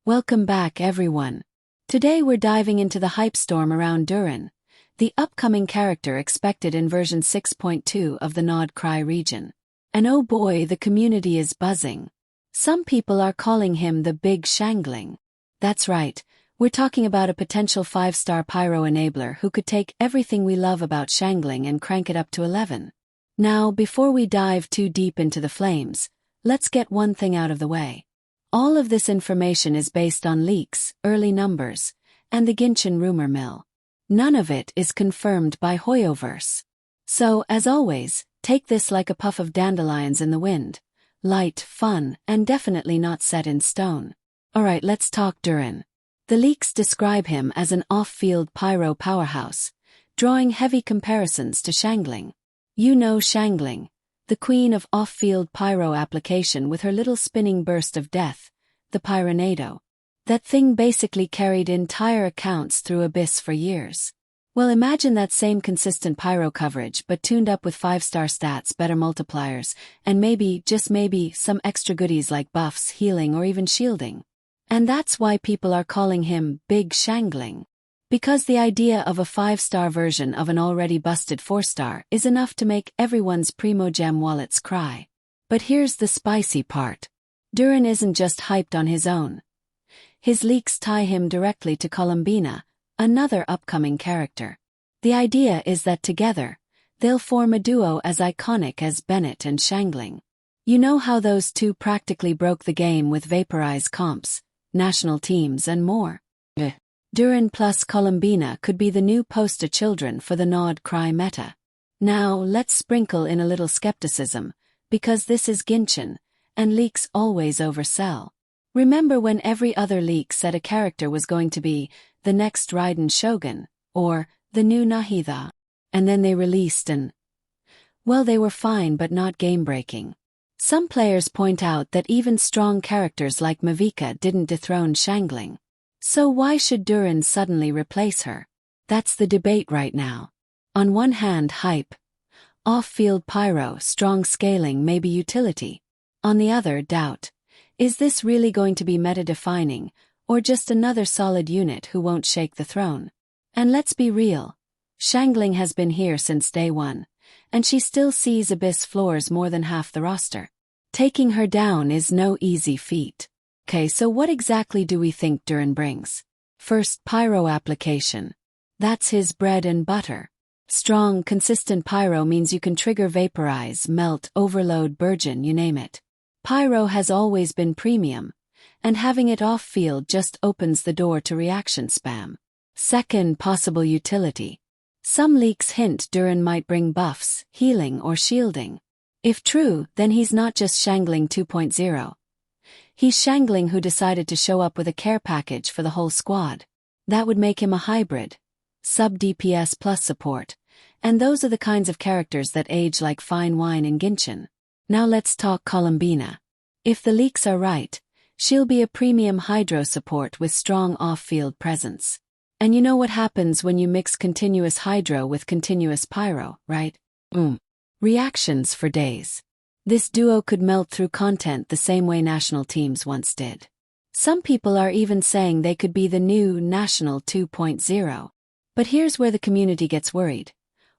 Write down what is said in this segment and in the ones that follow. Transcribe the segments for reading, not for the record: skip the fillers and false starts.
Welcome back, everyone. Today we're diving into the hype storm around Durin, the upcoming character expected in version 6.2 of the Nod Krai region. And oh boy, the community is buzzing. Some people are calling him the Big Xiangling. That's right, we're talking about a potential 5-star Pyro enabler who could take everything we love about Xiangling and crank it up to 11. Now, before we dive too deep into the flames, let's get one thing out of the way. All of this information is based on leaks, early numbers, and the Genshin rumor mill. None of it is confirmed by Hoyoverse. So, as always, take this like a puff of dandelions in the wind. Light, fun, and definitely not set in stone. Alright, let's talk Durin. The leaks describe him as an off-field pyro powerhouse, drawing heavy comparisons to Xiangling. You know Xiangling, the queen of off-field pyro application with her little spinning burst of death, the Pyronado. That thing basically carried entire accounts through abyss for years. Well, imagine that same consistent pyro coverage but tuned up with 5-star stats, better multipliers, and maybe, just maybe, some extra goodies like buffs, healing, or even shielding. And that's why people are calling him Big Xiangling. Because the idea of a 5-star version of an already busted 4-star is enough to make everyone's primo gem wallets cry. But here's the spicy part. Durin isn't just hyped on his own. His leaks tie him directly to Columbina, another upcoming character. The idea is that together, they'll form a duo as iconic as Bennett and Xiangling. You know how those two practically broke the game with Vaporize comps, national teams, and more? Durin plus Columbina could be the new poster children for the Nod Krai meta. Now, let's sprinkle in a little skepticism, because this is Genshin, and leaks always oversell. Remember when every other leak said a character was going to be the next Raiden Shogun, or the new Nahida? And then they released well, they were fine but not game-breaking. Some players point out that even strong characters like Mavika didn't dethrone Xiangling. So why should Durin suddenly replace her? That's the debate right now. On one hand, hype. Off-field pyro, strong scaling, maybe utility. On the other, doubt. Is this really going to be meta-defining, or just another solid unit who won't shake the throne? And let's be real. Xiangling has been here since day one, and she still sees abyss floors more than half the roster. Taking her down is no easy feat. Okay, so what exactly do we think Durin brings? First, pyro application. That's his bread and butter. Strong, consistent pyro means you can trigger vaporize, melt, overload, burgeon, you name it. Pyro has always been premium, and having it off-field just opens the door to reaction spam. Second, possible utility. Some leaks hint Durin might bring buffs, healing, or shielding. If true, then he's not just Xiangling 2.0. He's Xiangling who decided to show up with a care package for the whole squad. That would make him a hybrid. Sub-DPS plus support. And those are the kinds of characters that age like fine wine in Genshin. Now let's talk Columbina. If the leaks are right, she'll be a premium hydro support with strong off-field presence. And you know what happens when you mix continuous hydro with continuous pyro, right? Reactions for days. This duo could melt through content the same way national teams once did. Some people are even saying they could be the new National 2.0. But here's where the community gets worried.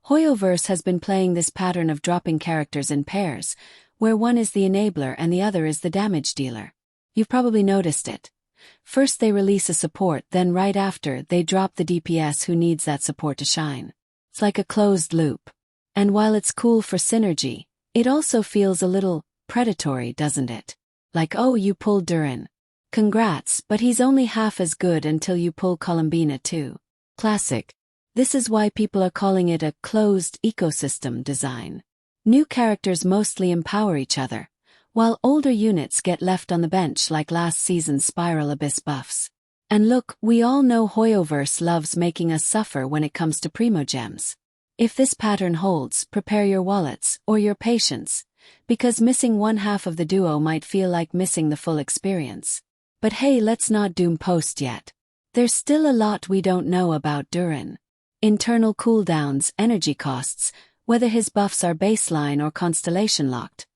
Hoyoverse has been playing this pattern of dropping characters in pairs, where one is the enabler and the other is the damage dealer. You've probably noticed it. First they release a support, then right after they drop the DPS who needs that support to shine. It's like a closed loop. And while it's cool for synergy, it also feels a little predatory, doesn't it? Like, oh, you pulled Durin. Congrats, but he's only half as good until you pull Columbina too. Classic. This is why people are calling it a closed ecosystem design. New characters mostly empower each other, while older units get left on the bench like last season's Spiral Abyss buffs. And look, we all know Hoyoverse loves making us suffer when it comes to primogems. If this pattern holds, prepare your wallets, or your patience, because missing one half of the duo might feel like missing the full experience. But hey, let's not doom post yet. There's still a lot we don't know about Durin. Internal cooldowns, energy costs, whether his buffs are baseline or constellation locked.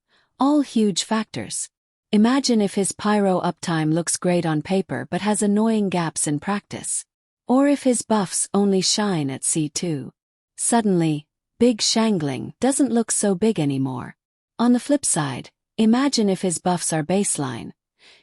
All huge factors. Imagine if his Pyro uptime looks great on paper but has annoying gaps in practice. Or if his buffs only shine at C2. Suddenly, Big Xiangling doesn't look so big anymore. On the flip side, imagine if his buffs are baseline,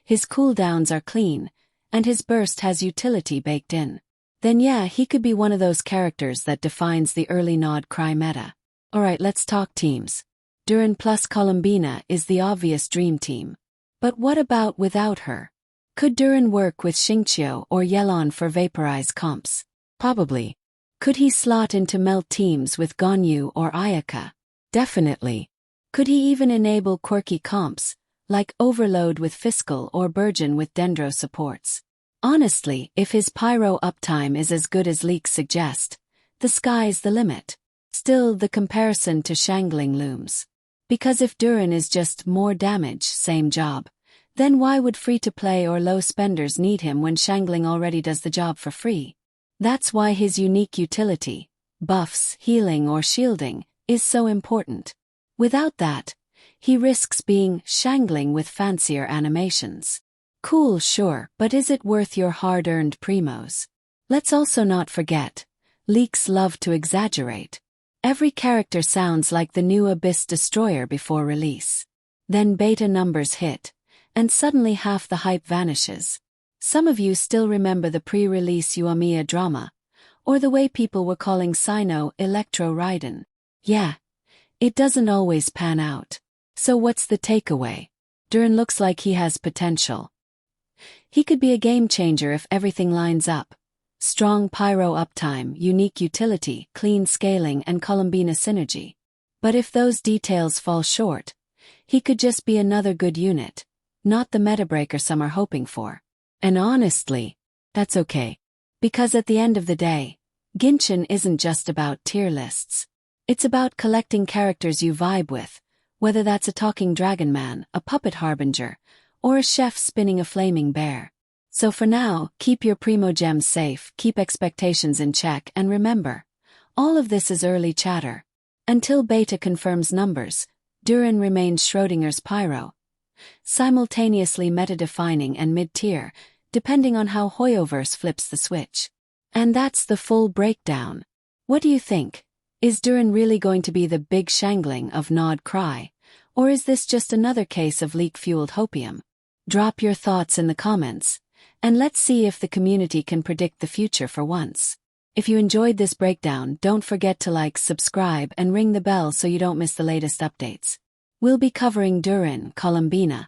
his cooldowns are clean, and his burst has utility baked in. Then yeah, he could be one of those characters that defines the early Nod Krai meta. Alright, let's talk teams. Durin plus Columbina is the obvious dream team. But what about without her? Could Durin work with Xingqiu or Yelon for vaporize comps? Probably. Could he slot into melt teams with Ganyu or Ayaka? Definitely. Could he even enable quirky comps, like Overload with Fiscal or Burgeon with Dendro supports? Honestly, if his Pyro uptime is as good as leaks suggest, the sky's the limit. Still, the comparison to Xiangling looms. Because if Durin is just more damage, same job, then why would free-to-play or low spenders need him when Xiangling already does the job for free? That's why his unique utility, buffs, healing or shielding, is so important. Without that, he risks being Xiangling with fancier animations. Cool, sure, but is it worth your hard-earned primos? Let's also not forget, leaks love to exaggerate. Every character sounds like the new Abyss Destroyer before release. Then beta numbers hit, and suddenly half the hype vanishes. Some of you still remember the pre-release Uamiya drama, or the way people were calling Sino Electro Raiden. Yeah, it doesn't always pan out. So what's the takeaway? Durin looks like he has potential. He could be a game changer if everything lines up. Strong Pyro uptime, unique utility, clean scaling and Columbina synergy. But if those details fall short, he could just be another good unit, not the meta breaker some are hoping for. And honestly, that's okay. Because at the end of the day, Genshin isn't just about tier lists. It's about collecting characters you vibe with, whether that's a talking dragon man, a puppet harbinger, or a chef spinning a flaming bear. So for now, keep your primo gems safe, keep expectations in check, and remember, all of this is early chatter. Until beta confirms numbers, Durin remains Schrödinger's Pyro, simultaneously meta-defining and mid-tier, depending on how Hoyoverse flips the switch. And that's the full breakdown. What do you think? Is Durin really going to be the Big Xiangling of Nod Krai, or is this just another case of leak-fueled hopium? Drop your thoughts in the comments, and let's see if the community can predict the future for once. If you enjoyed this breakdown, don't forget to like, subscribe, and ring the bell so you don't miss the latest updates. We'll be covering Durin, Columbina,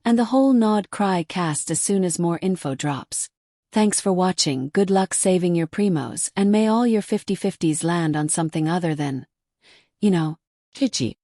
and the whole Nod Krai cast as soon as more info drops. Thanks for watching, good luck saving your primos, and may all your 50/50s land on something other than, Chichi.